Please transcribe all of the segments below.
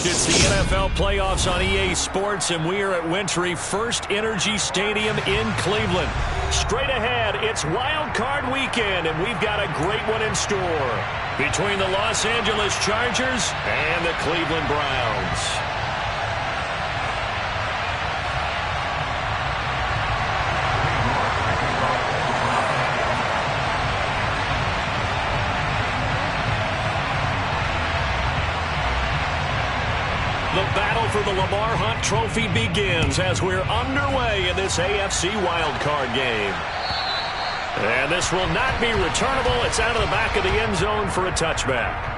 It's the NFL playoffs on EA Sports, and we are at Wintry First Energy Stadium in Cleveland. Straight ahead, it's Wild Card Weekend, and we've got a great one in store between the Los Angeles Chargers and the Cleveland Browns. The battle for the Lamar Hunt Trophy begins as we're underway in this AFC wildcard game. And this will not be returnable. It's out of the back of the end zone for a touchback.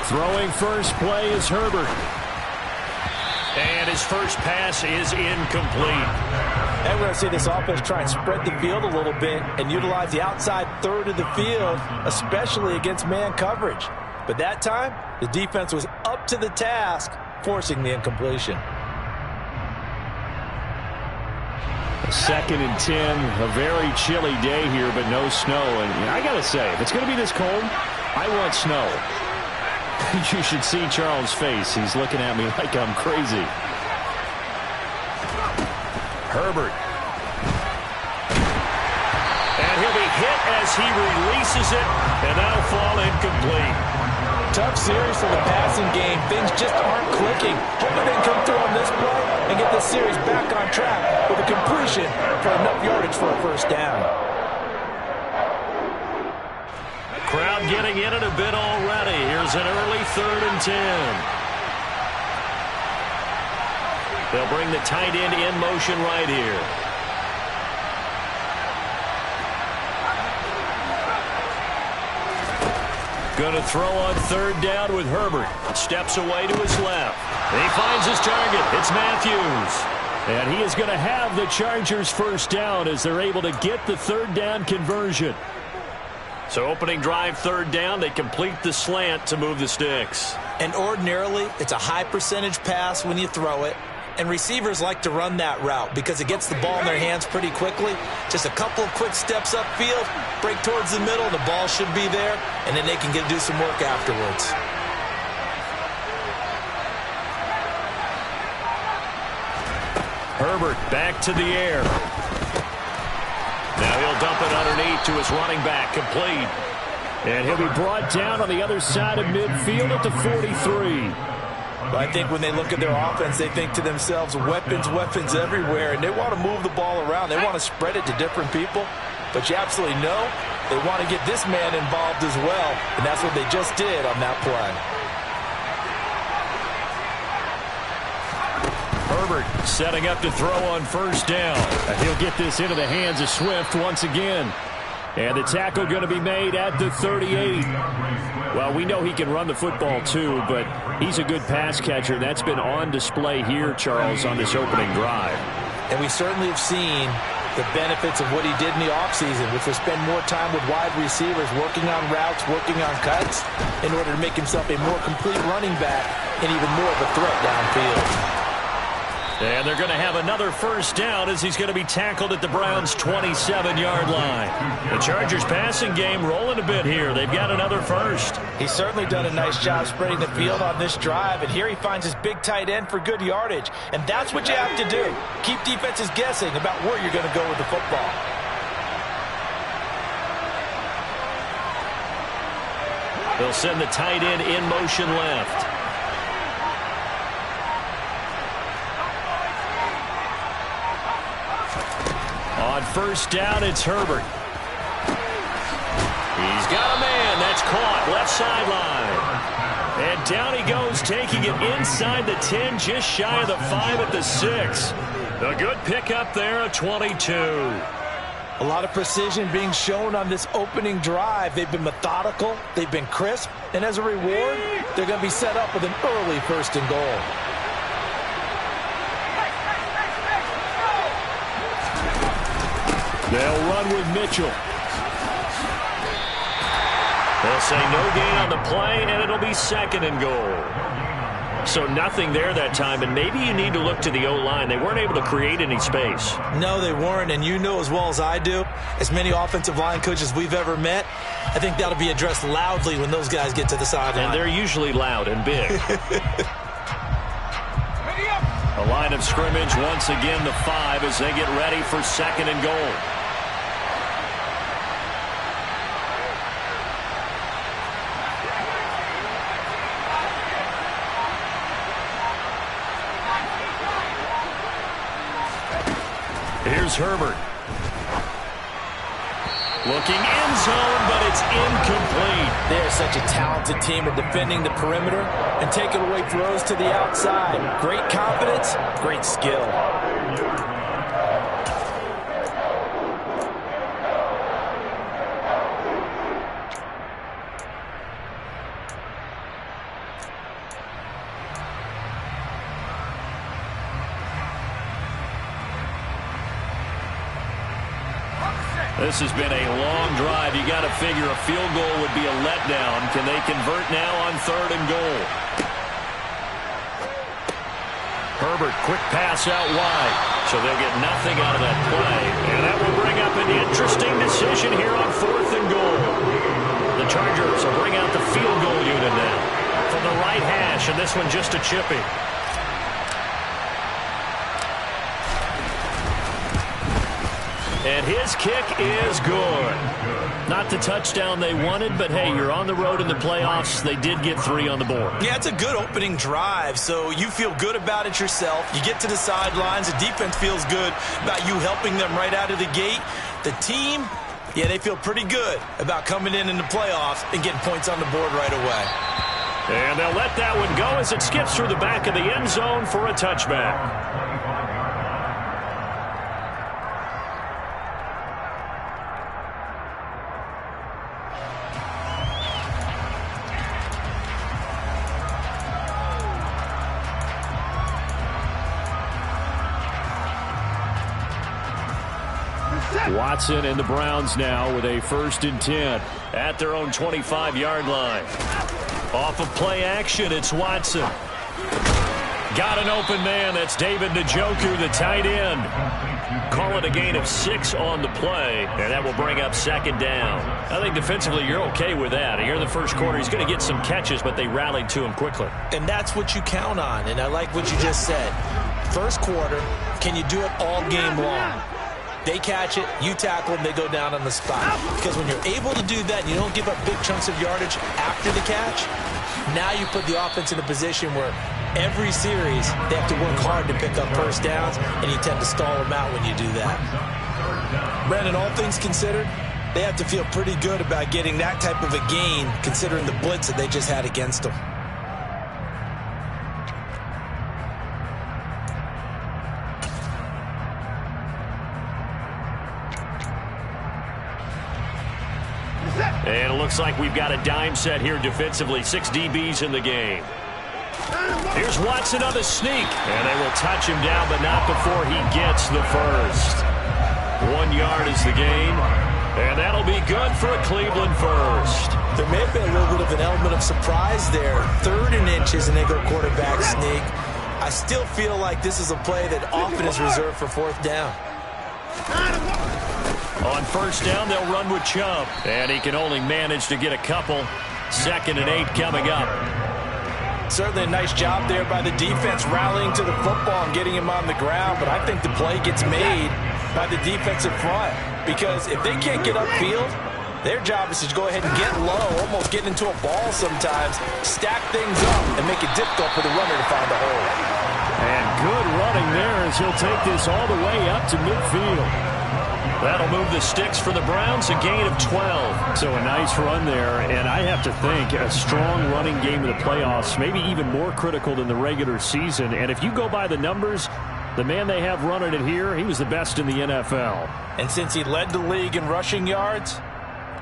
Throwing first play is Herbert. And his first pass is incomplete. And we're going to see this offense try and spread the field a little bit and utilize the outside third of the field, especially against man coverage. But that time, the defense was up to the task, forcing the incompletion. Second and 10, a very chilly day here, but no snow. And I got to say, if it's going to be this cold, I want snow. You should see Charles' face. He's looking at me like I'm crazy. Herbert. And he'll be hit as he releases it, and that'll fall incomplete. Tough series for the passing game. Things just aren't clicking. Hoping they can come through on this play and get this series back on track with a completion for enough yardage for a first down. Crowd getting in it a bit already. Here's an early 3rd and 10. They'll bring the tight end in motion right here. Going to throw on 3rd down with Herbert. Steps away to his left. He finds his target. It's Matthews. And he is going to have the Chargers first down as they're able to get the 3rd down conversion. So opening drive 3rd down, they complete the slant to move the sticks. And ordinarily, it's a high percentage pass when you throw it. And receivers like to run that route because it gets the ball in their hands pretty quickly. Just a couple of quick steps upfield, break towards the middle, the ball should be there, and then they can do some work afterwards. Herbert back to the air. Now he'll dump it underneath to his running back, complete. And he'll be brought down on the other side of midfield at the 43. But I think when they look at their offense, they think to themselves, weapons everywhere, and they want to move the ball around. They want to spread it to different people. But you absolutely know they want to get this man involved as well, and that's what they just did on that play. Herbert setting up to throw on 1st down. And he'll get this into the hands of Swift once again. And the tackle going to be made at the 38. Well, we know he can run the football too, but he's a good pass catcher. That's been on display here, Charles, on this opening drive. And we certainly have seen the benefits of what he did in the offseason, which was spend more time with wide receivers, working on routes, working on cuts, in order to make himself a more complete running back and even more of a threat downfield. And they're going to have another first down as he's going to be tackled at the Browns' 27-yard line. The Chargers passing game rolling a bit here. They've got another first. He's certainly done a nice job spreading the field on this drive, and here he finds his big tight end for good yardage. And that's what you have to do. Keep defenses guessing about where you're going to go with the football. They'll send the tight end in motion left. On 1st down, it's Herbert. He's got a man. That's It's caught, left sideline. And down he goes, taking it inside the 10, just shy of the 5 at the 6. A good pickup there, a 22. A lot of precision being shown on this opening drive. They've been methodical, they've been crisp, and as a reward, they're going to be set up with an early 1st and goal. They'll run with Mitchell. They'll say no gain on the play, and it'll be 2nd and goal. So nothing there that time, and maybe you need to look to the O-line. They weren't able to create any space. No, they weren't, and you know as well as I do, as many offensive line coaches we've ever met, I think that'll be addressed loudly when those guys get to the sideline. And they're usually loud and big. A line of scrimmage, once again the 5 as they get ready for 2nd and goal. Here's Herbert. Looking end zone, but it's incomplete. They're such a talented team at defending the perimeter and taking away throws to the outside. Great confidence, great skill. This has been a long drive. You got to figure a field goal would be a letdown. Can they convert now on 3rd and goal? Herbert, quick pass out wide. So they'll get nothing out of that play. And that will bring up an interesting decision here on 4th and goal. The Chargers will bring out the field goal unit now from the right hash, and this one just a chippy. And his kick is good. Not the touchdown they wanted, but hey, you're on the road in the playoffs. They did get 3 on the board. Yeah, it's a good opening drive, so you feel good about it yourself. You get to the sidelines. The defense feels good about you helping them right out of the gate. The team, yeah, they feel pretty good about coming in the playoffs and getting points on the board right away. And they'll let that one go as it skips through the back of the end zone for a touchback. Watson and the Browns now with a 1st and 10 at their own 25-yard line. Off of play action, it's Watson. Got an open man. That's David Njoku, the tight end. Call it a gain of 6 on the play, and that will bring up 2nd down. I think defensively you're okay with that. Here in the first quarter, he's going to get some catches, but they rallied to him quickly. And that's what you count on, and I like what you just said. First quarter, can you do it all game long? They catch it, you tackle them, they go down on the spot. Because when you're able to do that and you don't give up big chunks of yardage after the catch, now you put the offense in a position where every series they have to work hard to pick up first downs, and you tend to stall them out when you do that. Brandon, all things considered, they have to feel pretty good about getting that type of a gain considering the blitz that they just had against them. And it looks like we've got a dime set here defensively. 6 DBs in the game. Here's Watson on the sneak. And they will touch him down, but not before he gets the first. 1 yard is the gain. And that'll be good for a Cleveland first. There may have been a little bit of an element of surprise there. 3rd and inches, and they go quarterback sneak. I still feel like this is a play that often is reserved for 4th down. On 1st down, they'll run with Chubb. And he can only manage to get a couple. 2nd and 8 coming up. Certainly a nice job there by the defense rallying to the football and getting him on the ground. But I think the play gets made by the defensive front. Because if they can't get upfield, their job is to go ahead and get low, almost get into a ball sometimes, stack things up, and make it difficult for the runner to find the hole. And good running there as he'll take this all the way up to midfield. That'll move the sticks for the Browns, a gain of 12. So a nice run there, and I have to think a strong running game in the playoffs, maybe even more critical than the regular season. And if you go by the numbers, the man they have running it here, he was the best in the NFL. And since he led the league in rushing yards,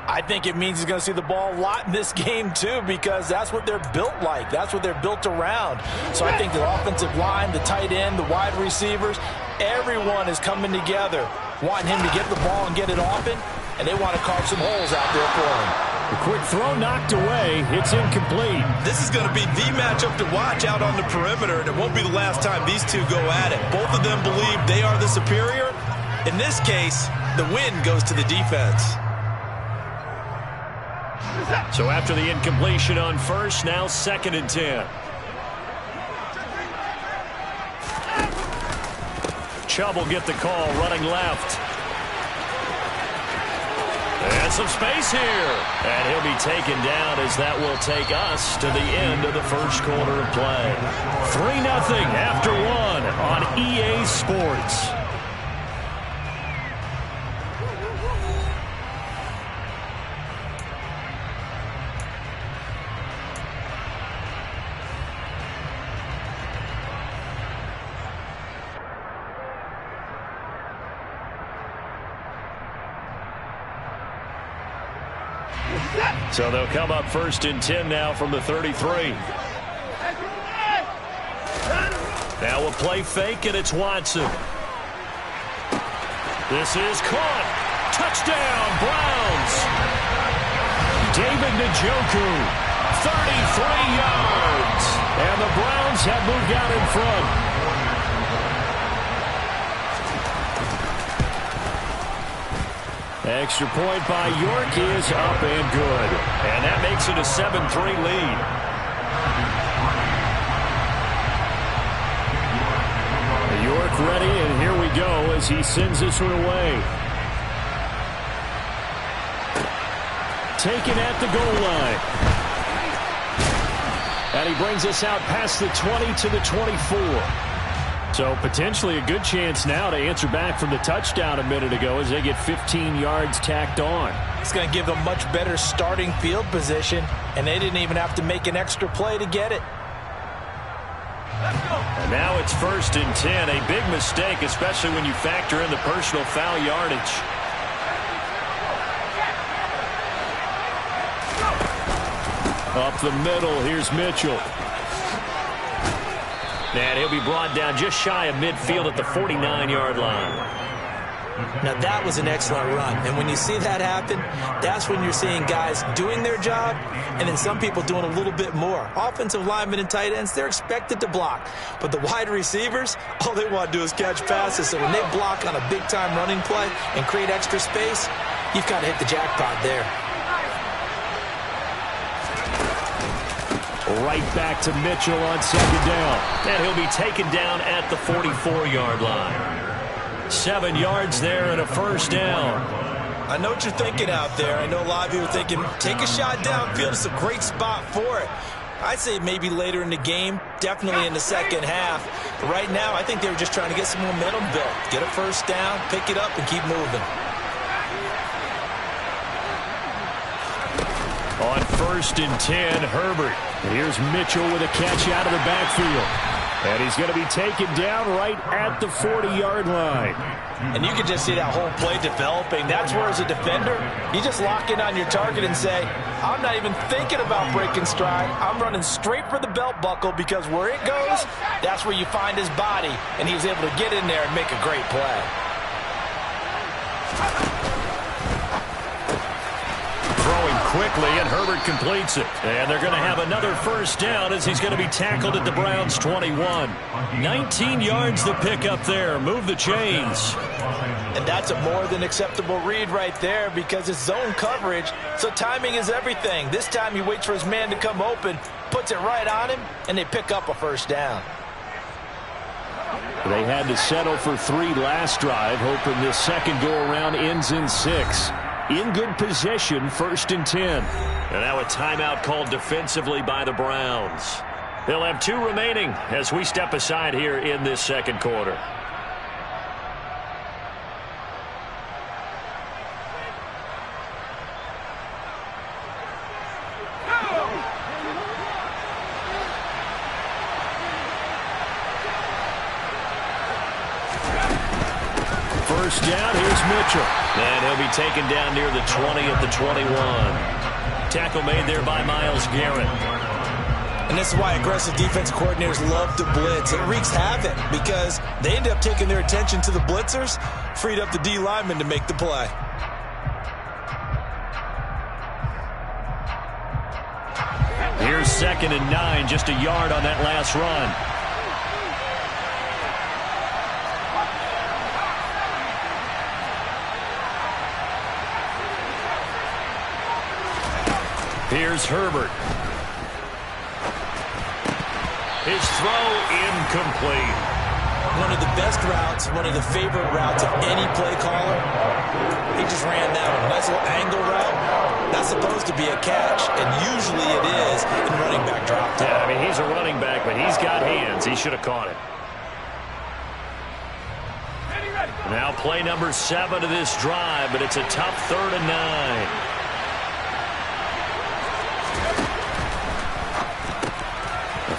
I think it means he's going to see the ball a lot in this game too, because that's what they're built like. That's what they're built around. So I think the offensive line, the tight end, the wide receivers, everyone is coming together, wanting him to get the ball and get it often, and they want to carve some holes out there for him. The quick throw knocked away. It's incomplete. This is going to be the matchup to watch out on the perimeter, and it won't be the last time these two go at it. Both of them believe they are the superior. In this case, the win goes to the defense. So after the incompletion on first, now 2nd and 10. Chubb will get the call, running left. And some space here. And he'll be taken down as that will take us to the end of the first quarter of play. 3-0 after 1 on EA Sports. So they'll come up 1st and 10 now from the 33. Now we'll play fake, and it's Watson. This is caught. Touchdown, Browns. David Njoku, 33 yards. And the Browns have moved out in front. Extra point by York is up and good. And that makes it a 7-3 lead. York ready, and here we go as he sends this one away. Taken at the goal line. And he brings us out past the 20 to the 24. So potentially a good chance now to answer back from the touchdown a minute ago as they get 15 yards tacked on. It's going to give them much better starting field position, and they didn't even have to make an extra play to get it. And now it's 1st and 10. A big mistake, especially when you factor in the personal foul yardage. Up the middle, here's Mitchell. And he'll be brought down just shy of midfield at the 49-yard line. Now that was an excellent run, and when you see that happen, that's when you're seeing guys doing their job and then some people doing a little bit more. Offensive linemen and tight ends, they're expected to block, but the wide receivers, all they want to do is catch passes. So when they block on a big-time running play and create extra space, you've got to hit the jackpot there. Right back to Mitchell on 2nd down. And he'll be taken down at the 44-yard line. 7 yards there and a 1st down. I know what you're thinking out there. I know a lot of you are thinking, take a shot downfield. It's a great spot for it. I'd say maybe later in the game, definitely in the second half. But right now, I think they were just trying to get some momentum built. Get a 1st down, pick it up, and keep moving. On 1st and 10, Herbert. Here's Mitchell with a catch out of the backfield. And he's going to be taken down right at the 40-yard line. And you can just see that whole play developing. That's where, as a defender, you just lock in on your target and say, I'm not even thinking about breaking stride. I'm running straight for the belt buckle, because where it goes, that's where you find his body. And he was able to get in there and make a great play. Throwing quickly, and Herbert completes it. And they're going to have another 1st down as he's going to be tackled at the Browns' 21. 19 yards to pick up there. Move the chains. And that's a more than acceptable read right there, because it's zone coverage, so timing is everything. This time he waits for his man to come open, puts it right on him, and they pick up a 1st down. They had to settle for 3 last drive, hoping this second go-around ends in 6. In good position, 1st and 10. And now a timeout called defensively by the Browns. They'll have 2 remaining as we step aside here in this second quarter. first down. Here's Mitchell. And he'll be taken down near the 20 at the 21. Tackle made there by Myles Garrett. And this is why aggressive defense coordinators love to blitz. It wreaks havoc because they end up taking their attention to the blitzers, freed up the D lineman to make the play. Here's 2nd and 9, just a yard on that last run. Here's Herbert. His throw incomplete. One of the best routes, one of the favorite routes of any play caller. He just ran that one. Nice little angle route. That's supposed to be a catch, and usually it is in running back drop. Yeah, I mean, he's a running back, but he's got hands. He should have caught it. Now play number 7 of this drive, but it's a tough 3rd and 9.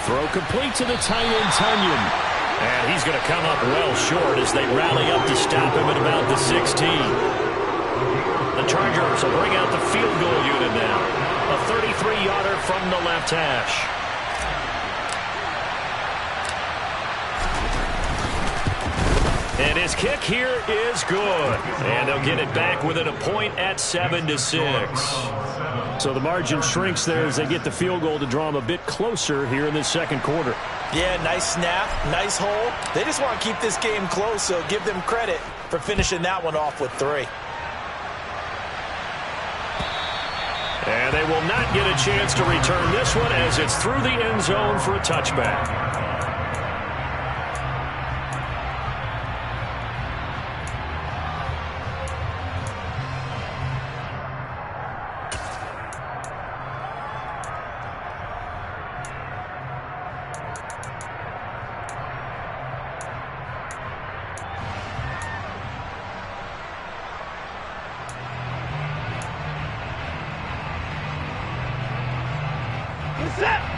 Throw complete to the tight end, Tunyon. And he's going to come up well short as they rally up to stop him at about the 16. The Chargers will bring out the field goal unit now. A 33-yarder from the left hash. And his kick here is good. And they'll get it back within a point at 7-6. So the margin shrinks there as they get the field goal to draw them a bit closer here in this second quarter. Yeah, nice snap, nice hole. They just want to keep this game close, so give them credit for finishing that one off with 3. And they will not get a chance to return this one as it's through the end zone for a touchback.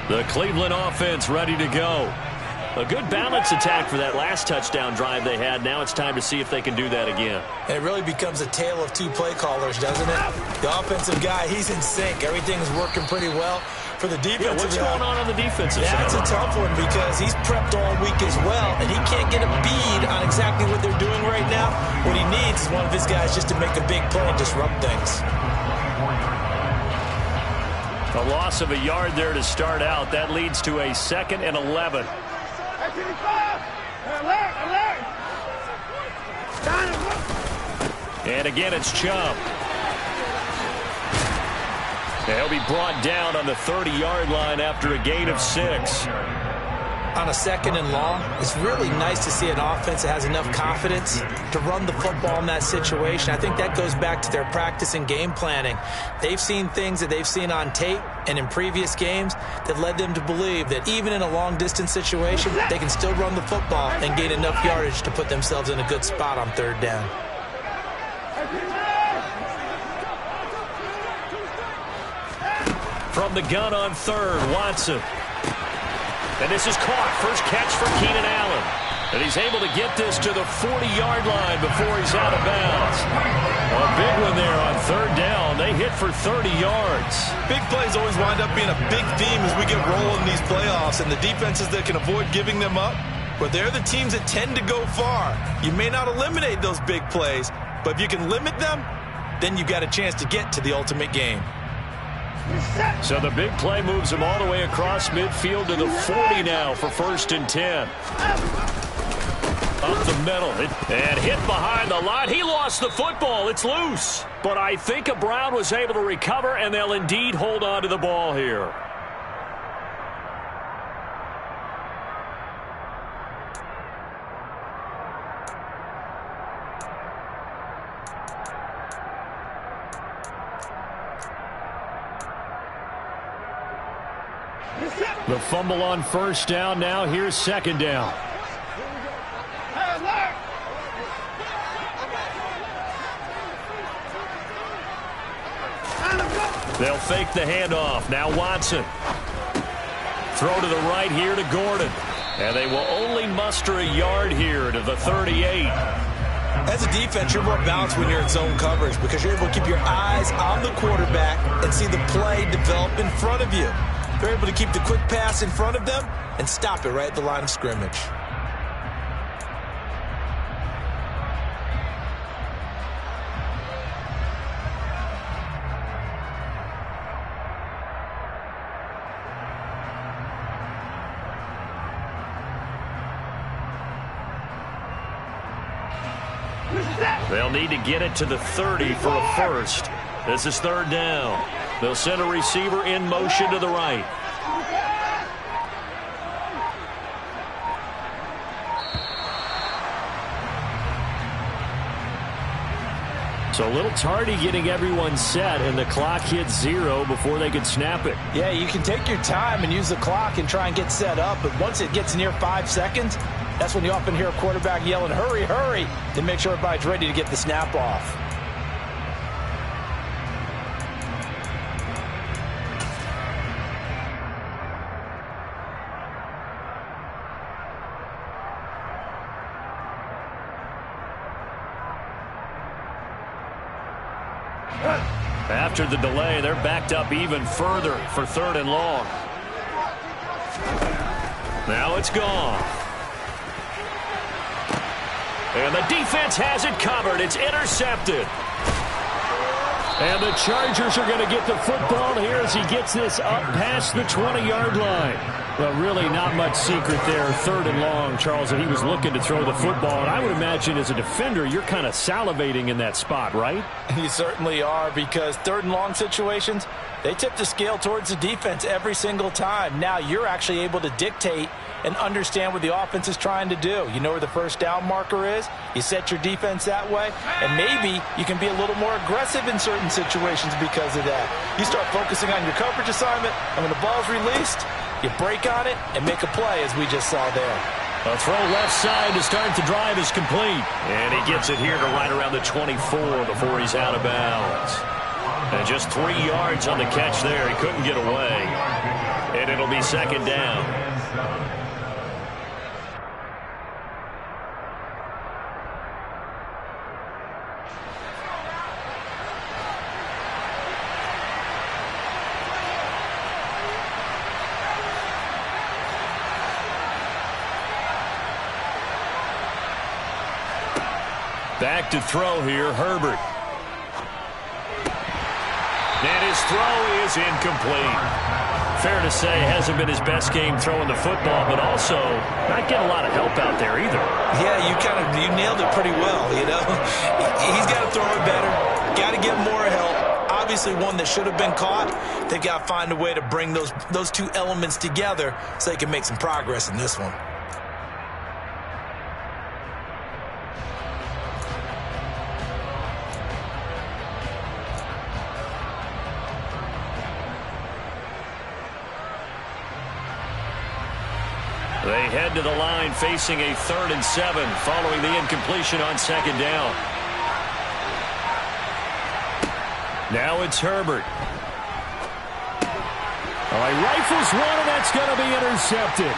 The Cleveland offense ready to go. A good balance attack for that last touchdown drive they had. Now it's time to see if they can do that again. And it really becomes a tale of 2 play callers, doesn't it? The offensive guy, he's in sync. Everything's working pretty well. For the defensive guy, what's going on the defensive side? That's a tough one because he's prepped all week as well, and he can't get a bead on exactly what they're doing right now. What he needs is one of his guys just to make a big play and disrupt things. A loss of a yard there to start out. That leads to a 2nd and 11. And again, it's Chubb. He'll be brought down on the 30-yard line after a gain of 6. On a 2nd and long, it's really nice to see an offense that has enough confidence to run the football in that situation. I think that goes back to their practice and game planning. They've seen things that they've seen on tape and in previous games that led them to believe that even in a long-distance situation, they can still run the football and gain enough yardage to put themselves in a good spot on 3rd down. From the gun on 3rd, Watson. And this is caught. First catch for Keenan Allen. And he's able to get this to the 40-yard line before he's out of bounds. A big one there on 3rd down. They hit for 30 yards. Big plays always wind up being a big theme as we get rolling these playoffs, and the defenses that can avoid giving them up, but they're the teams that tend to go far. You may not eliminate those big plays, but if you can limit them, then you've got a chance to get to the ultimate game. So the big play moves him all the way across midfield to the 40 now for 1st and 10. Up the middle and hit behind the line. He lost the football. It's loose. But I think Brown was able to recover, and they'll indeed hold on to the ball here. The fumble on 1st down. Now here's 2nd down. They'll fake the handoff. Now Watson. Throw to the right here to Gordon. And they will only muster a yard here to the 38. As a defense, you're more balanced when you're in zone coverage because you're able to keep your eyes on the quarterback and see the play develop in front of you. They're able to keep the quick pass in front of them and stop it right at the line of scrimmage. They'll need to get it to the 30 for a first. This is third down. They'll send a receiver in motion to the right. So a little tardy getting everyone set, and the clock hits 0 before they could snap it. Yeah, you can take your time and use the clock and try and get set up, but once it gets near 5 seconds, that's when you often hear a quarterback yelling, hurry, hurry, to make sure everybody's ready to get the snap off. After the delay, they're backed up even further for third and long. Now it's gone. And the defense has it covered. It's intercepted. And the Chargers are going to get the football here as he gets this up past the 20-yard line. Well, really not much secret there. Third and long, Charles, that he was looking to throw the football. And I would imagine as a defender, you're kind of salivating in that spot, right? You certainly are, because third and long situations, they tip the scale towards the defense every single time. Now you're actually able to dictate and understand what the offense is trying to do. You know where the first down marker is. You set your defense that way, and maybe you can be a little more aggressive in certain situations because of that. You start focusing on your coverage assignment, and when the ball's released, you break on it and make a play, as we just saw there. A throw left side to start the drive is complete. And he gets it here to right around the 24 before he's out of bounds. And just 3 yards on the catch there. He couldn't get away. And it'll be second down. Back to throw here, Herbert. And his throw is incomplete. Fair to say, hasn't been his best game throwing the football, but also not getting a lot of help out there either. Yeah, you nailed it pretty well, you know. He's got to throw it better, got to get more help. Obviously one that should have been caught. They've got to find a way to bring those two elements together so they can make some progress in this one. They head to the line facing a 3rd and 7 following the incompletion on second down. Now it's Herbert. All right, rifles one, and that's going to be intercepted.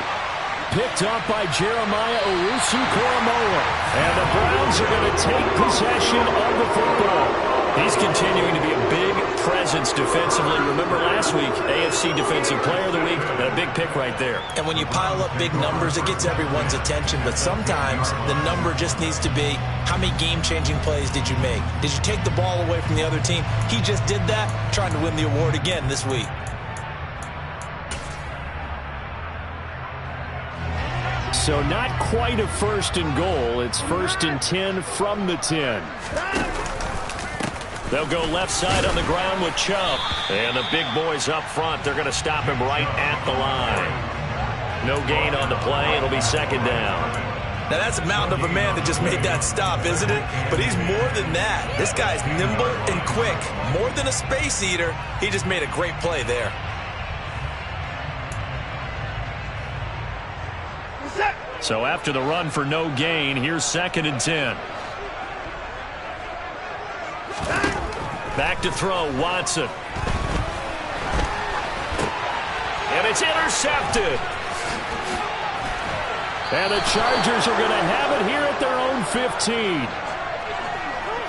Picked up by Jeremiah Owusu-Koramoah. And the Browns are going to take possession of the football. He's continuing to be a big presence defensively. Remember last week, AFC Defensive Player of the Week, and a big pick right there. And when you pile up big numbers, it gets everyone's attention. But sometimes the number just needs to be, how many game-changing plays did you make? Did you take the ball away from the other team? He just did that, trying to win the award again this week. So not quite a 1st and goal. It's 1st and 10 from the 10. They'll go left side on the ground with Chubb. And the big boys up front, they're going to stop him right at the line. No gain on the play. It'll be second down. Now that's a mountain of a man that just made that stop, isn't it? But he's more than that. This guy's nimble and quick. More than a space eater, he just made a great play there. So after the run for no gain, here's 2nd and 10. Back to throw, Watson. And it's intercepted. And the Chargers are going to have it here at their own 15.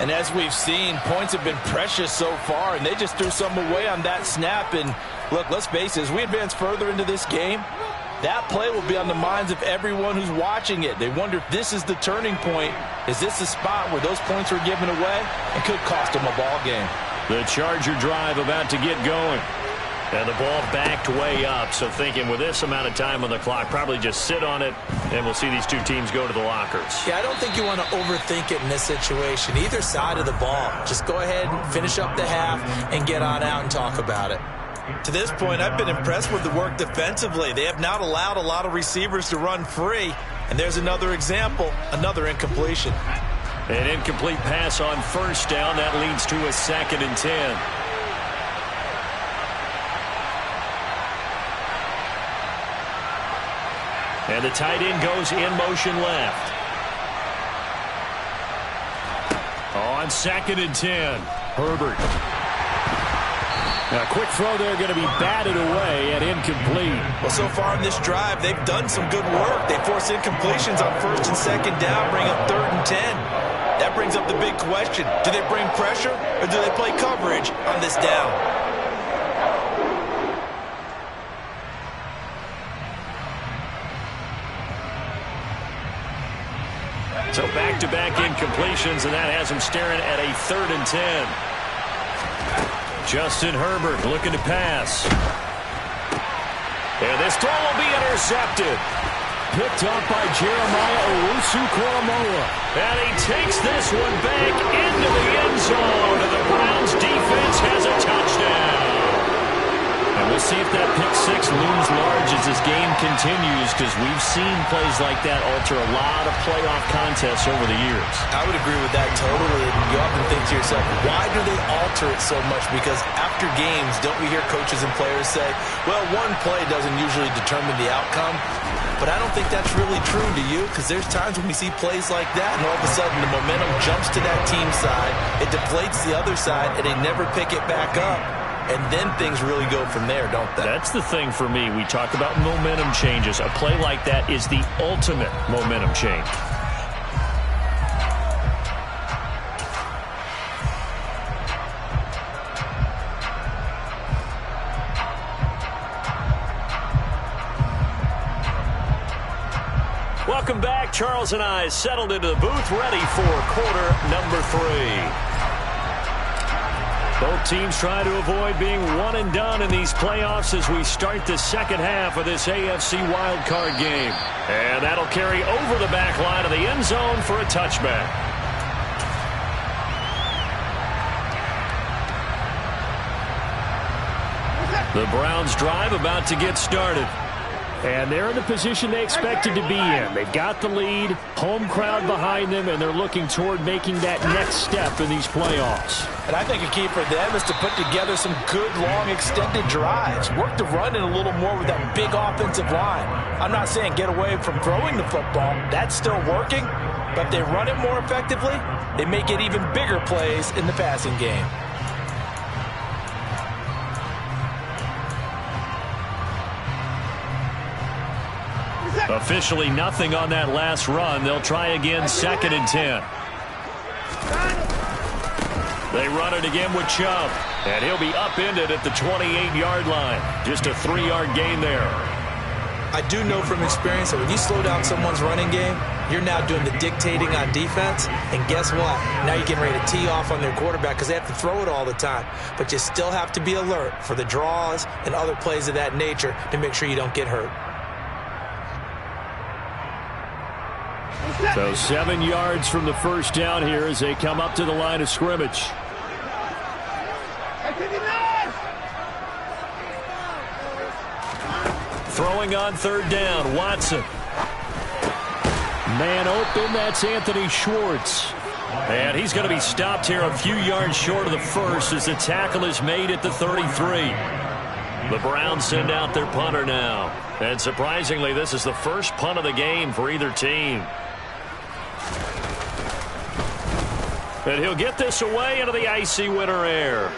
And as we've seen, points have been precious so far, and they just threw some away on that snap. And look, let's face it, as we advance further into this game, that play will be on the minds of everyone who's watching it. They wonder if this is the turning point. Is this the spot where those points were given away and could cost them a ball game? The Charger drive about to get going. And the ball backed way up, so thinking with this amount of time on the clock, probably just sit on it, and we'll see these two teams go to the lockers. Yeah, I don't think you want to overthink it in this situation. Either side of the ball. Just go ahead and finish up the half and get on out and talk about it. To this point, I've been impressed with the work defensively. They have not allowed a lot of receivers to run free. And there's another example, another incompletion. An incomplete pass on first down. That leads to a 2nd and 10. And the tight end goes in motion left. On 2nd and 10, Herbert. A quick throw there, going to be batted away and incomplete. Well, so far in this drive, they've done some good work. They force incompletions on 1st and 2nd down, bring up 3rd and 10. That brings up the big question. Do they bring pressure or do they play coverage on this down? So back-to-back incompletions, and that has him staring at a 3rd and 10. Justin Herbert looking to pass. And this throw will be intercepted. Picked up by Jeremiah Owusu-Koramoah. And he takes this one back into the end zone, and the Browns defense has a touchdown. And we'll see if that pick six looms large as this game continues, because we've seen plays like that alter a lot of playoff contests over the years. I would agree with that totally. And you often think to yourself, why do they alter it so much? Because after games, don't we hear coaches and players say, well, one play doesn't usually determine the outcome? But I don't think that's really true, do you? Because there's times when we see plays like that, and all of a sudden the momentum jumps to that team side, it deflates the other side, and they never pick it back up. And then things really go from there, don't they? That's the thing for me. We talk about momentum changes. A play like that is the ultimate momentum change. Welcome back. Charles and I settled into the booth, ready for quarter number 3. Both teams try to avoid being one and done in these playoffs as we start the second half of this AFC wildcard game. And that'll carry over the back line of the end zone for a touchback. The Browns drive about to get started. And they're in the position they expected to be in. They've got the lead, home crowd behind them, and they're looking toward making that next step in these playoffs. And I think a key for them is to put together some good, long, extended drives. Work the run in a little more with that big offensive line. I'm not saying get away from throwing the football. That's still working. But if they run it more effectively, they may get even bigger plays in the passing game. Officially nothing on that last run. They'll try again, 2nd and 10. They run it again with Chubb. And he'll be upended at the 28-yard line. Just a 3-yard gain there. I do know from experience that when you slow down someone's running game, you're now doing the dictating on defense. And guess what? Now you're getting ready to tee off on their quarterback because they have to throw it all the time. But you still have to be alert for the draws and other plays of that nature to make sure you don't get hurt. So 7 yards from the first down here as they come up to the line of scrimmage. Throwing on 3rd down, Watson. Man open, that's Anthony Schwartz. And he's going to be stopped here a few yards short of the first as the tackle is made at the 33. The Browns send out their punter now. And surprisingly, this is the first punt of the game for either team. And he'll get this away into the icy winter air.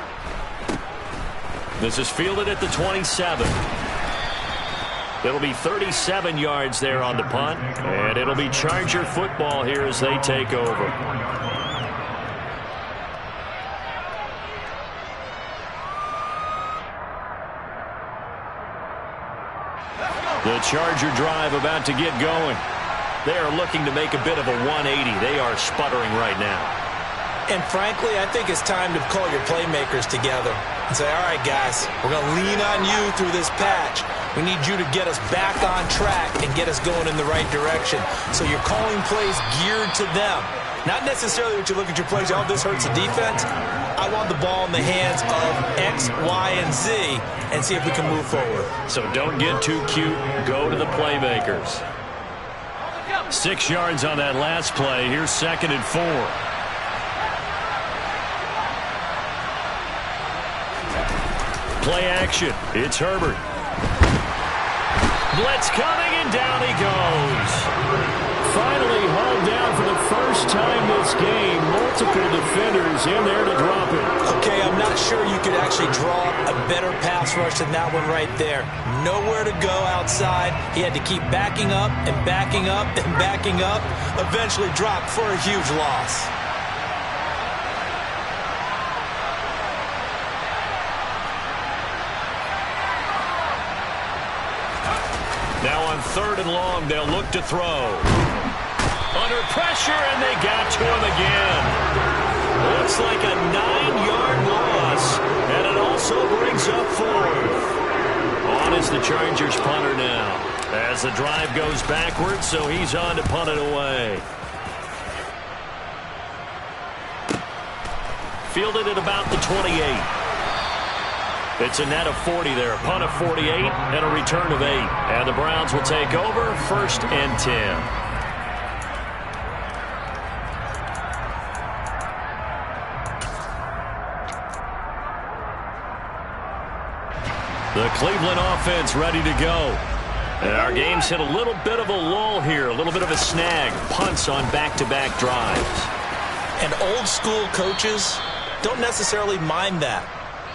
This is fielded at the 27. It'll be 37 yards there on the punt. And it'll be Charger football here as they take over. The Charger drive about to get going. They are looking to make a bit of a 180. They are sputtering right now. And frankly, I think it's time to call your playmakers together and say, all right, guys, we're going to lean on you through this patch. We need you to get us back on track and get us going in the right direction. So you're calling plays geared to them. Not necessarily what you look at your plays, oh, this hurts the defense. I want the ball in the hands of X, Y, and Z and see if we can move forward. So don't get too cute. Go to the playmakers. 6 yards on that last play. Here's 2nd and 4. Play action. It's Herbert. Blitz coming, and down he goes. Finally hauled down for the first time this game. Multiple defenders in there to drop it. Okay, I'm not sure you could actually draw a better pass rush than that one right there. Nowhere to go outside. He had to keep backing up and backing up and backing up. Eventually dropped for a huge loss. Now on 3rd and long, they'll look to throw. Under pressure, and they got to him again. Looks like a 9-yard loss, and it also brings up 4th. On is the Chargers punter now, as the drive goes backwards, so he's on to punt it away. Fielded at about the 28. It's a net of 40 there. Punt of 48 and a return of 8. And the Browns will take over 1st and 10. The Cleveland offense ready to go. And our game's hit a little bit of a lull here, a little bit of a snag. Punts on back-to-back drives. And old school coaches don't necessarily mind that.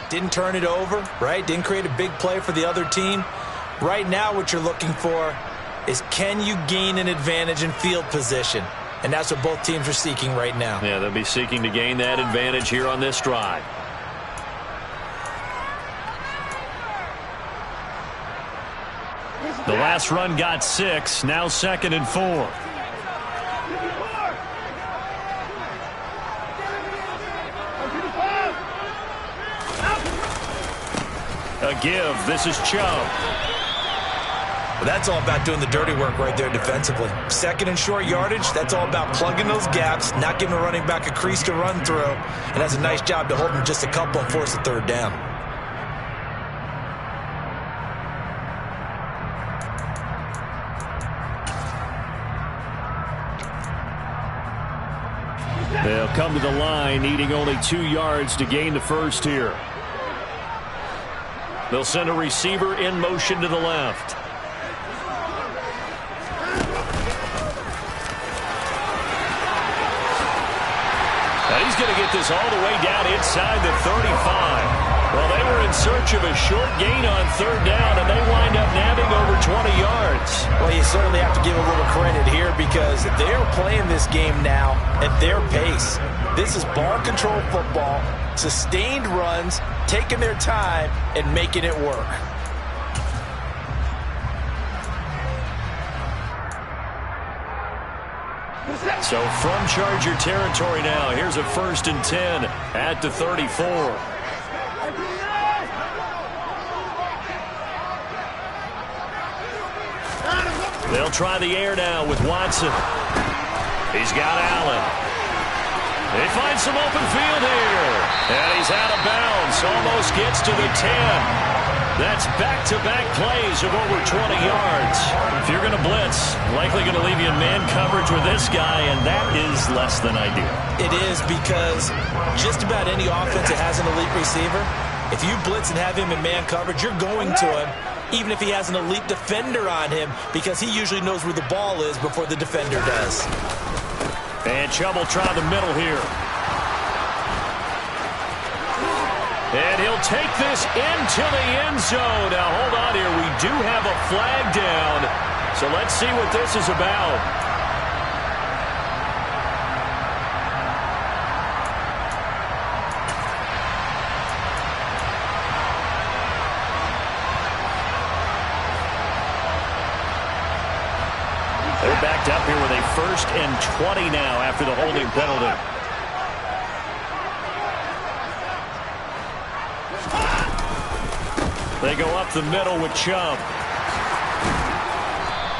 Didn't turn it over, right? Didn't create a big play for the other team. Right now what you're looking for is, can you gain an advantage in field position? And that's what both teams are seeking right now. Yeah, they'll be seeking to gain that advantage here on this drive. The last run got 6. Now 2nd and 4. A give. This is Chubb. Well, that's all about doing the dirty work right there defensively. 2nd and short yardage, that's all about plugging those gaps, not giving a running back a crease to run through, and that's a nice job to hold him just a couple and force a 3rd down. They'll come to the line, needing only 2 yards to gain the first here. They'll send a receiver in motion to the left. And he's going to get this all the way down inside the 35. Well, they were in search of a short gain on 3rd down, and they wind up nabbing over 20 yards. Well, you certainly have to give a little credit here because they're playing this game now at their pace. This is ball control football, sustained runs, taking their time and making it work. So from Charger territory now, here's a 1st and 10 at the 34. They'll try the air now with Watson. He's got Allen. They find some open field here. And he's out of bounds. Almost gets to the 10. That's back-to-back plays of over 20 yards. If you're going to blitz, likely going to leave you in man coverage with this guy, and that is less than ideal. It is, because just about any offense that has an elite receiver, if you blitz and have him in man coverage, you're going to him, even if he has an elite defender on him, because he usually knows where the ball is before the defender does. And Chubb will try the middle here. And he'll take this into the end zone. Now, hold on here. We do have a flag down. So let's see what this is about. 1st and 20 now after the holding penalty. They go up the middle with Chubb.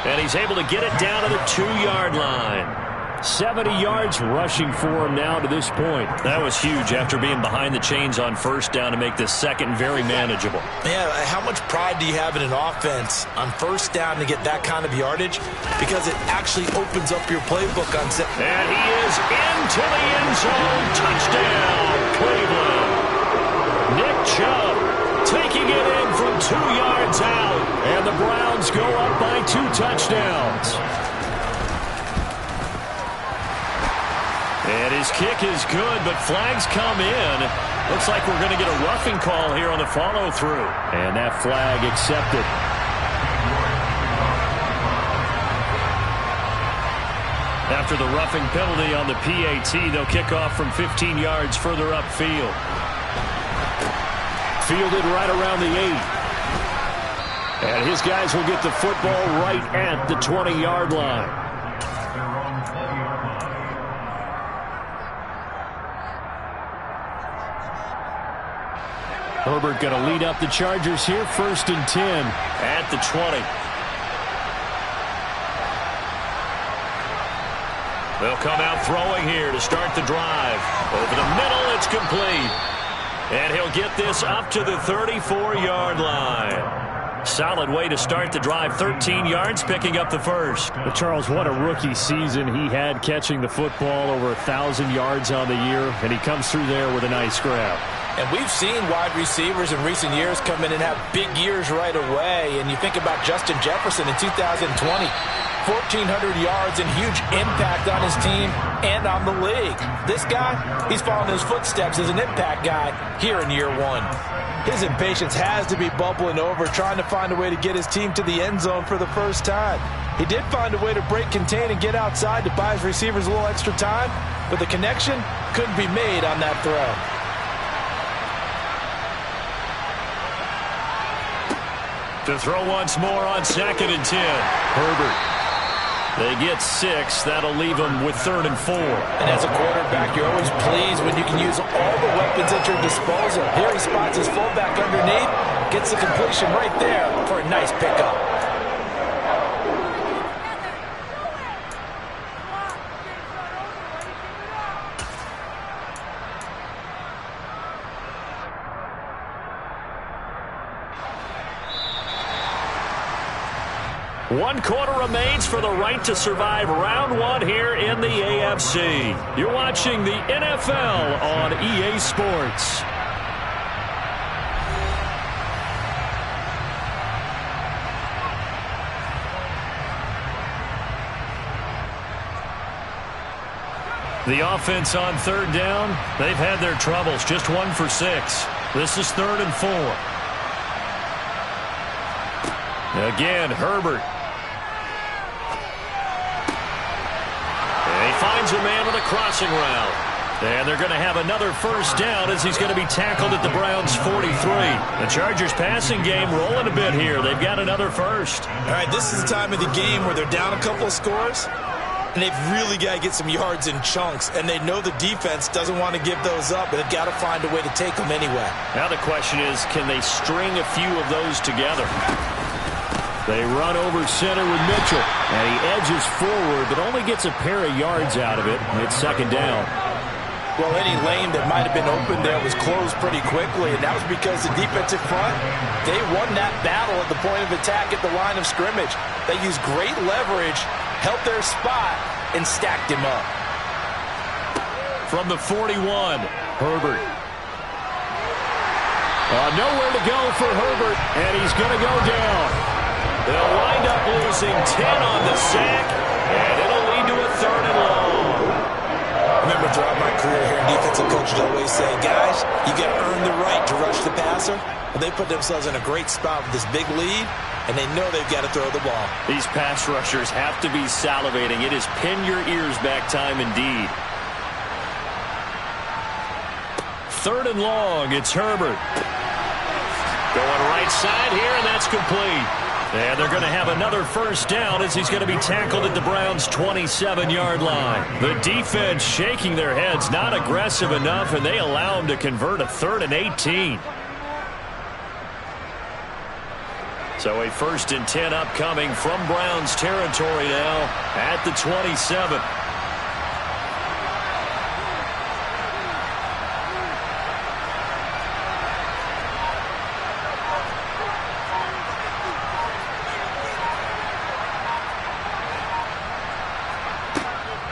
And he's able to get it down to the 2-yard line. 70 yards rushing for him now to this point. That was huge after being behind the chains on 1st down to make this second very manageable. Yeah, how much pride do you have in an offense on 1st down to get that kind of yardage? Because it actually opens up your playbook on set. And he is into the end zone. Touchdown, Cleveland. Nick Chubb taking it in from 2 yards out. And the Browns go up by 2 touchdowns. And his kick is good, but flags come in. Looks like we're going to get a roughing call here on the follow-through. And that flag accepted. After the roughing penalty on the PAT, they'll kick off from 15 yards further upfield. Fielded right around the 8. And his guys will get the football right at the 20-yard line. Herbert going to lead up the Chargers here, 1st and 10 at the 20. They'll come out throwing here to start the drive. Over the middle, it's complete. And he'll get this up to the 34-yard line. Solid way to start the drive. 13 yards, picking up the 1st. But Charles, what a rookie season he had catching the football, over 1,000 yards on the year, and he comes through there with a nice grab. And we've seen wide receivers in recent years come in and have big years right away. And you think about Justin Jefferson in 2020, 1,400 yards and huge impact on his team and on the league. This guy, he's following his footsteps as an impact guy here in year 1. His impatience has to be bubbling over, trying to find a way to get his team to the end zone for the first time. He did find a way to break, contain, and get outside to buy his receivers a little extra time, but the connection couldn't be made on that throw. To throw once more on 2nd and 10. Herbert. They get 6. That'll leave them with 3rd and 4. And as a quarterback, you're always pleased when you can use all the weapons at your disposal. Here he spots his fullback underneath, gets the completion right there for a nice pickup. One quarter remains for the right to survive round 1 here in the AFC. You're watching the NFL on EA Sports. The offense on 3rd down, they've had their troubles. Just 1 for 6. This is 3rd and 4. Again, Herbert. Finds a man on a crossing route. And they're going to have another 1st down as he's going to be tackled at the Browns' 43. The Chargers passing game rolling a bit here. They've got another 1st. All right, this is the time of the game where they're down a couple of scores, and they've really got to get some yards in chunks, and they know the defense doesn't want to give those up, but they've got to find a way to take them anyway. Now the question is, can they string a few of those together? They run over center with Mitchell, and he edges forward, but only gets a pair of yards out of it. It's 2nd down. Well, any lane that might have been open there was closed pretty quickly, and that was because the defensive front, they won that battle at the point of attack at the line of scrimmage. They used great leverage, held their spot, and stacked him up. From the 41, Herbert. Nowhere to go for Herbert, and he's going to go down. They'll wind up losing 10 on the sack, and it'll lead to a 3rd and long. I remember throughout my career here, defensive coaches always say, guys, you got to earn the right to rush the passer. Well, they put themselves in a great spot with this big lead, and they know they've got to throw the ball. These pass rushers have to be salivating. It is pin your ears back time indeed. 3rd and long, it's Herbert. Going right side here, and that's complete. And they're going to have another first down as he's going to be tackled at the Browns' 27-yard line. The defense shaking their heads, not aggressive enough, and they allow him to convert a 3rd and 18. So a 1st and 10 upcoming from Browns territory now at the 27.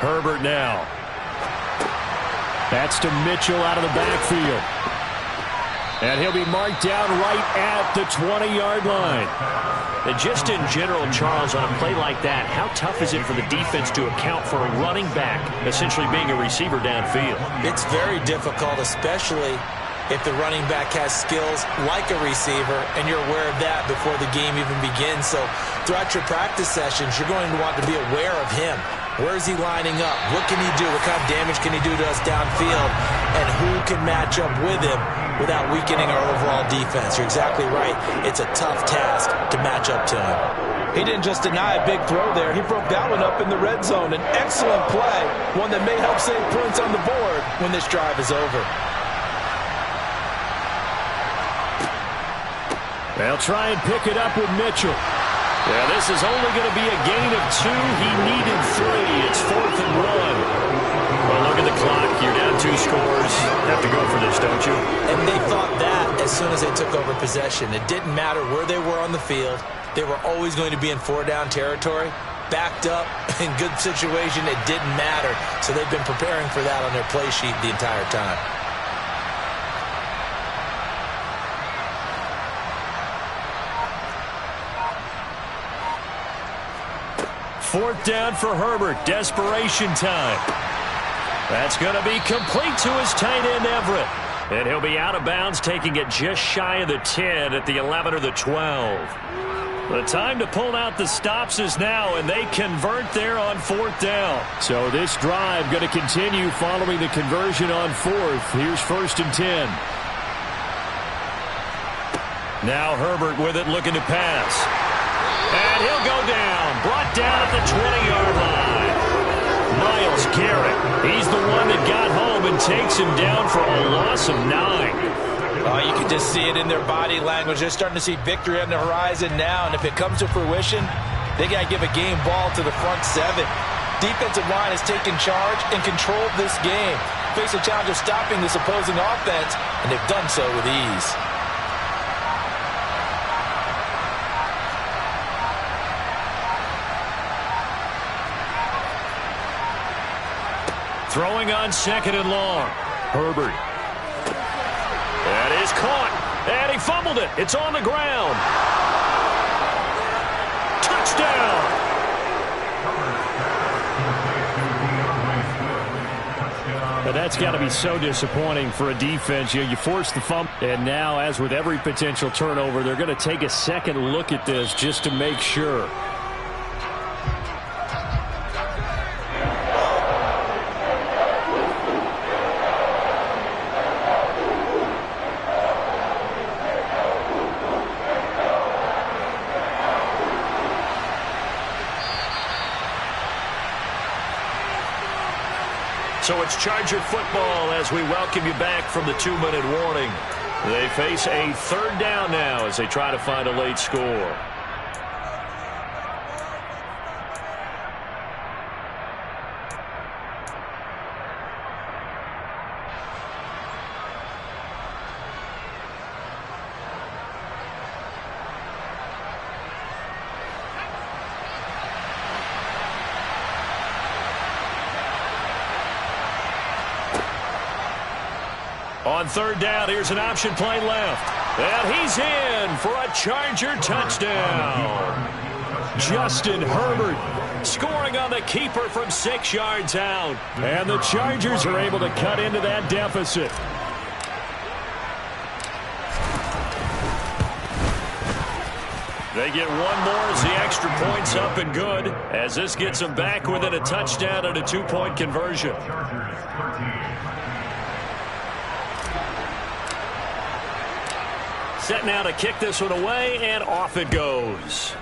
Herbert now. That's to Mitchell out of the backfield. And he'll be marked down right at the 20-yard line. And just in general, Charles, on a play like that, how tough is it for the defense to account for a running back essentially being a receiver downfield? It's very difficult, especially if the running back has skills like a receiver, and you're aware of that before the game even begins. So throughout your practice sessions, you're going to want to be aware of him. Where is he lining up? What can he do? What kind of damage can he do to us downfield? And who can match up with him without weakening our overall defense? You're exactly right. It's a tough task to match up to him. He didn't just deny a big throw there. He broke that one up in the red zone. An excellent play, one that may help save points on the board when this drive is over. They'll try and pick it up with Mitchell. Yeah, this is only going to be a gain of 2. He needed 3. It's 4th and 1. Well, look at the clock. You're down 2 scores. Have to go for this, don't you? And they thought that as soon as they took over possession. It didn't matter where they were on the field. They were always going to be in 4-down territory. Backed up, in good situation, it didn't matter. So they've been preparing for that on their play sheet the entire time. Fourth down for Herbert. Desperation time. That's going to be complete to his tight end, Everett. And he'll be out of bounds, taking it just shy of the 10 at the 11 or the 12. The time to pull out the stops is now, and they convert there on 4th down. So this drive going to continue following the conversion on 4th. Here's 1st and 10. Now Herbert with it, looking to pass. And he'll go down, brought down at the 20-yard line. Myles Garrett, he's the one that got home and takes him down for a loss of 9. You can just see it in their body language. They're starting to see victory on the horizon now, and if it comes to fruition, they got to give a game ball to the front 7. Defensive line has taken charge and controlled this game. Face a challenge of stopping this opposing offense, and they've done so with ease. Throwing on 2nd and long. Herbert. That is caught. And he fumbled it. It's on the ground. Touchdown. But that's got to be so disappointing for a defense. You force the fumble. And now, as with every potential turnover, they're going to take a second look at this just to make sure. So it's Charger football as we welcome you back from the 2-minute warning. They face a 3rd down now as they try to find a late score. On 3rd down, here's an option play left. And he's in for a Charger touchdown. Justin Herbert scoring on the keeper from 6 yards out. And the Chargers are able to cut into that deficit. They get one more as the extra point's up and good, as this gets them back within a touchdown and a 2-point conversion. Set now to kick this one away, and off it goes.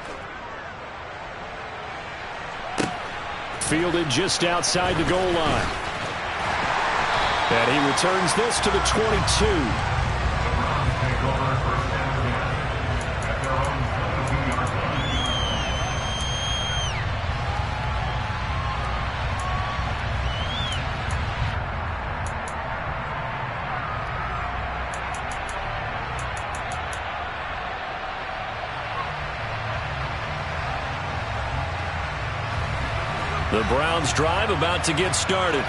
fielded just outside the goal line. And he returns this to the 22. The Browns drive about to get started.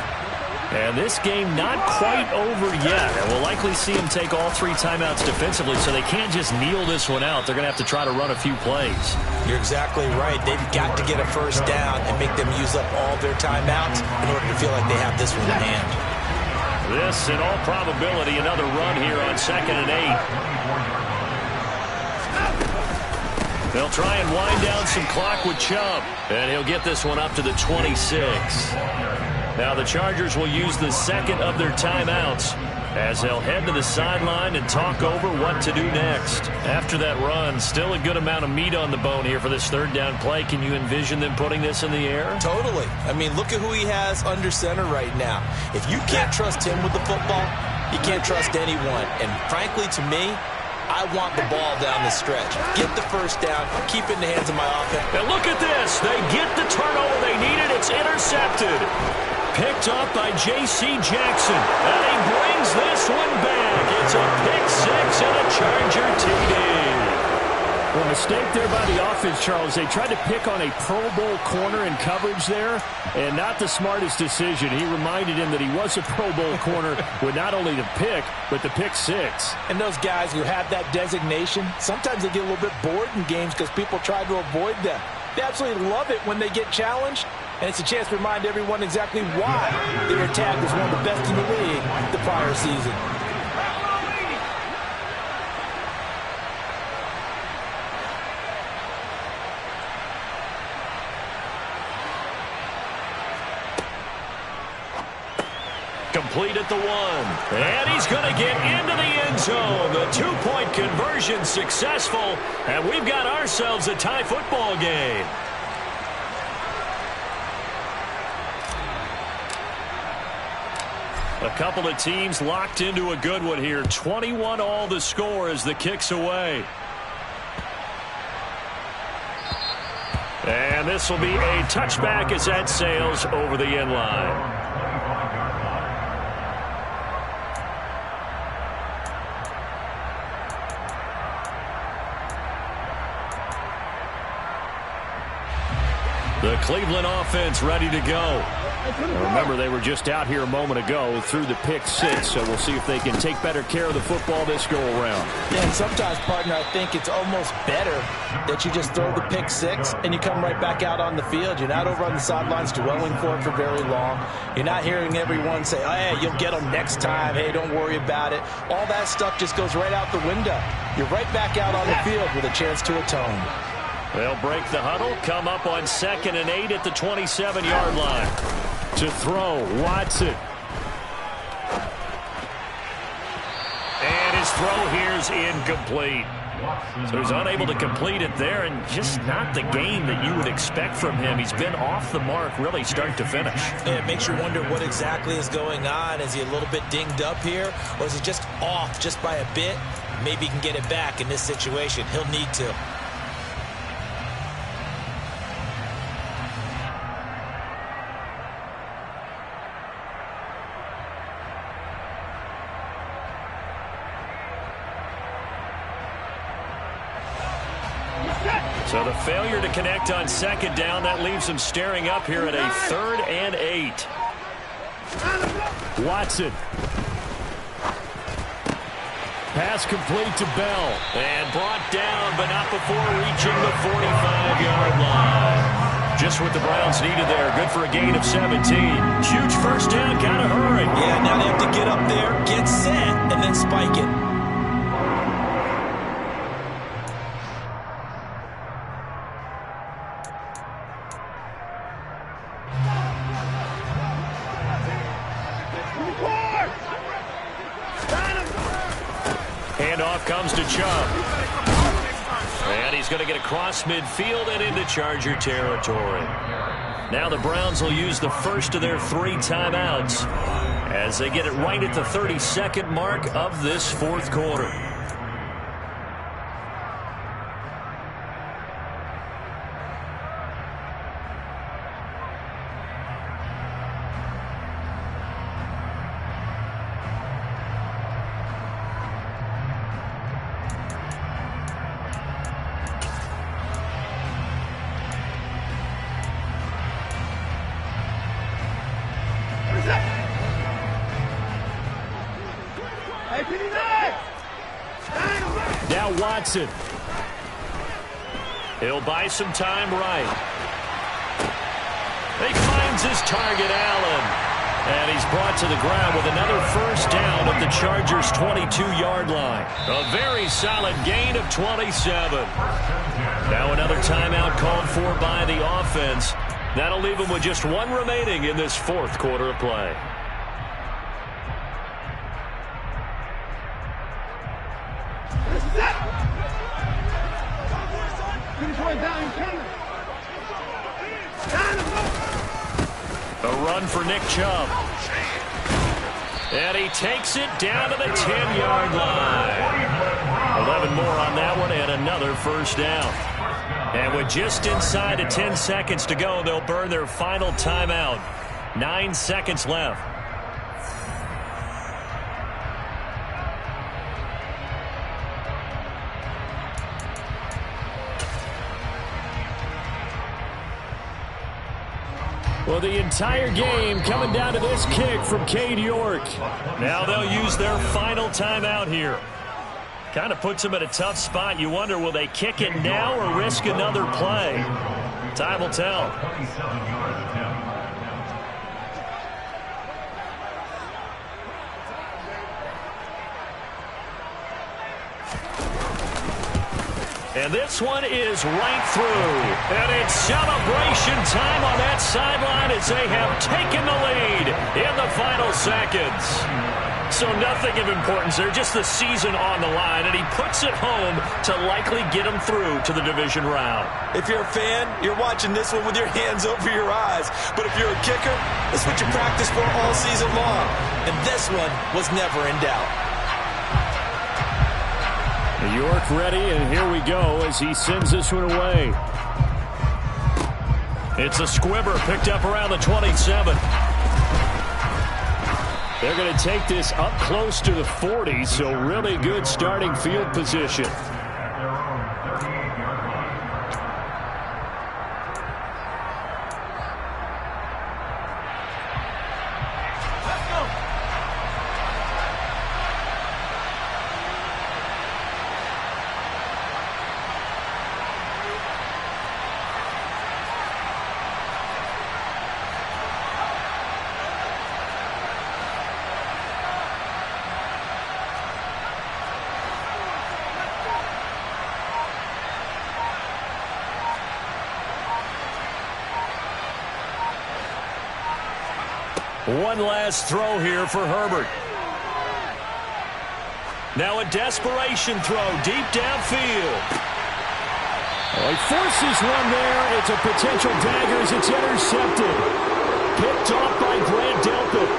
And this game not quite over yet. And we'll likely see them take all 3 timeouts defensively, so they can't just kneel this one out. They're going to have to try to run a few plays. You're exactly right. They've got to get a first down and make them use up all their timeouts in order to feel like they have this one in hand. This, in all probability, another run here on 2nd and 8. They'll try and wind down some clock with Chubb. And he'll get this one up to the 26. Now the Chargers will use the second of their timeouts as they'll head to the sideline and talk over what to do next. After that run, still a good amount of meat on the bone here for this 3rd down play. Can you envision them putting this in the air? Totally. I mean, look at who he has under center right now. If you can't trust him with the football, you can't trust anyone. And frankly, to me, I want the ball down the stretch. Get the first down. Keep it in the hands of my offense. And look at this. They get the turnover they needed. It's intercepted. Picked up by J.C. Jackson. And he brings this one back. It's a pick 6 and a Charger TD. Well, mistake there by the offense, Charles. They tried to pick on a Pro Bowl corner in coverage there, and not the smartest decision. He reminded him that he was a Pro Bowl corner with not only the pick, but the pick 6. And those guys who have that designation, sometimes they get a little bit bored in games because people try to avoid them. They absolutely love it when they get challenged, and it's a chance to remind everyone exactly why they were tagged as one of the best in the league the prior season. Complete at the 1. And he's going to get into the end zone. The 2-point conversion successful. And we've got ourselves a tie football game. A couple of teams locked into a good one here. 21 all the score as the kick's away. And this will be a touchback as that sails over the end line. The Cleveland offense ready to go. Remember, they were just out here a moment ago through the pick 6, so we'll see if they can take better care of the football this go-around. Yeah, and sometimes, partner, I think it's almost better that you just throw the pick 6 and you come right back out on the field. You're not over on the sidelines dwelling for it for very long. You're not hearing everyone say, oh, hey, you'll get them next time. Hey, don't worry about it. All that stuff just goes right out the window. You're right back out on the field with a chance to atone. They'll break the huddle, come up on 2nd and 8 at the 27-yard line. To throw, Watson. And his throw here's incomplete. So he's unable to complete it there, and just not the game that you would expect from him. He's been off the mark really start to finish. It makes you wonder what exactly is going on. Is he a little bit dinged up here, or is he just off just by a bit? Maybe he can get it back in this situation. He'll need to. So the failure to connect on 2nd down, that leaves him staring up here at a 3rd and 8. Watson. Pass complete to Bell. And brought down, but not before reaching the 45-yard line. Just what the Browns needed there. Good for a gain of 17. Huge first down, gotta hurry. Yeah, now they have to get up there, get set, and then spike it. Handoff comes to Chubb. And he's going to get across midfield and into Charger territory. Now the Browns will use the first of their 3 timeouts as they get it right at the 32nd mark of this fourth quarter. Now Watson. He'll buy some time right. He finds his target, Allen. And he's brought to the ground with another first down at the Chargers' 22-yard line. A very solid gain of 27. Now another timeout called for by the offense. That'll leave him with just 1 remaining in this fourth quarter of play. A run for Nick Chubb. And he takes it down to the 10-yard line. 11 more on that one and another first down. And with just inside of 10 seconds to go, they'll burn their final timeout. 9 seconds left. Well, the entire game coming down to this kick from Cade York. Now they'll use their final timeout here. Kind of puts them in a tough spot. You wonder, will they kick it now or risk another play? Time will tell. And this one is right through. And it's celebration time on that sideline as they have taken the lead in the final seconds. So nothing of importance there, just the season on the line. And he puts it home to likely get them through to the division round. If you're a fan, you're watching this one with your hands over your eyes. But if you're a kicker, that's what you practice for all season long. And this one was never in doubt. York ready, and here we go as he sends this one away. It's a squibber picked up around the 27. They're going to take this up close to the 40, so really good starting field position. One last throw here for Herbert. Now a desperation throw deep downfield. Oh, he forces one there. It's a potential dagger as it's intercepted. Picked off by Grant Delpit.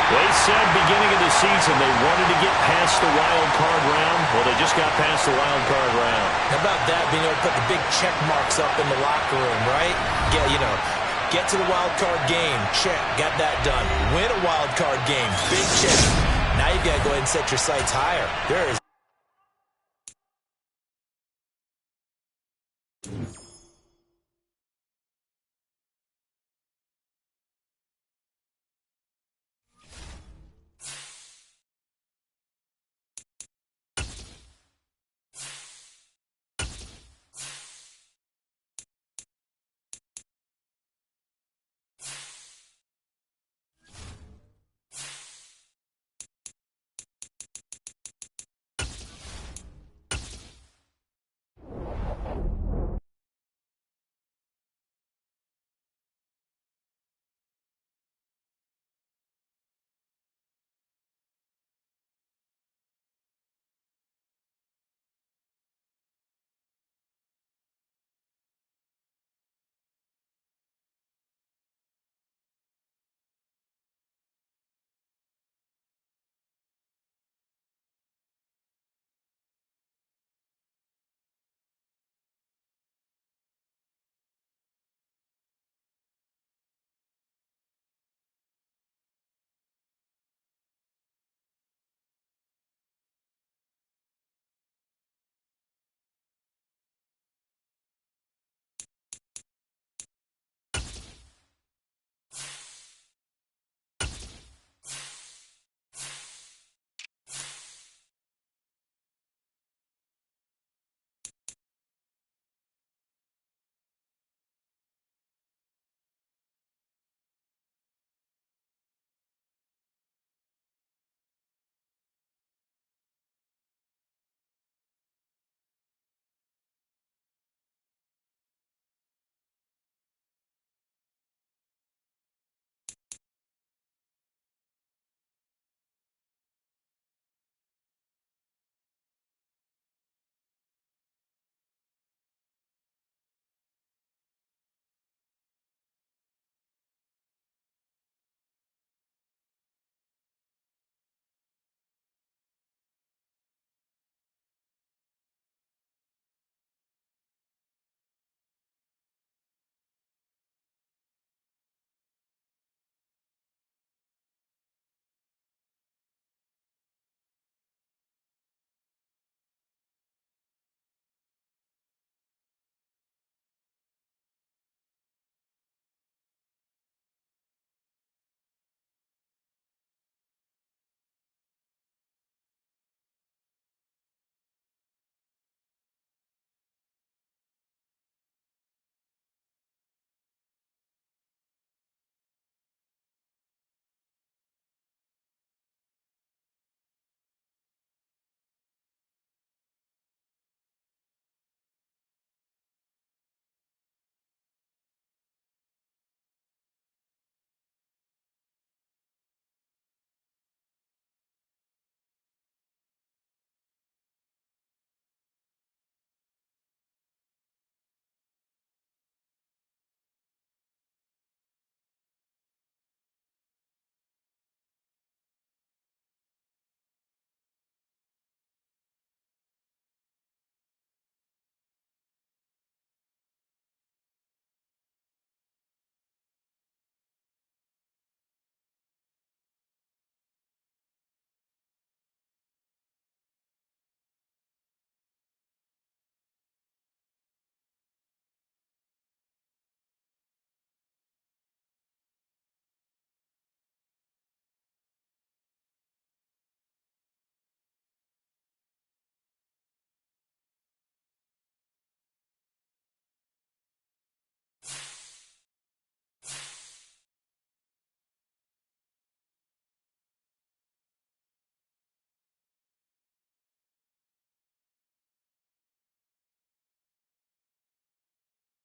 They said beginning of the season they wanted to get past the wild card round. Well, they just got past the wild card round. How about that, being able to put the big check marks up in the locker room, right? Get to the wild card game. Check. Got that done. Win a wild card game. Big check. Now you've got to go ahead and set your sights higher. There is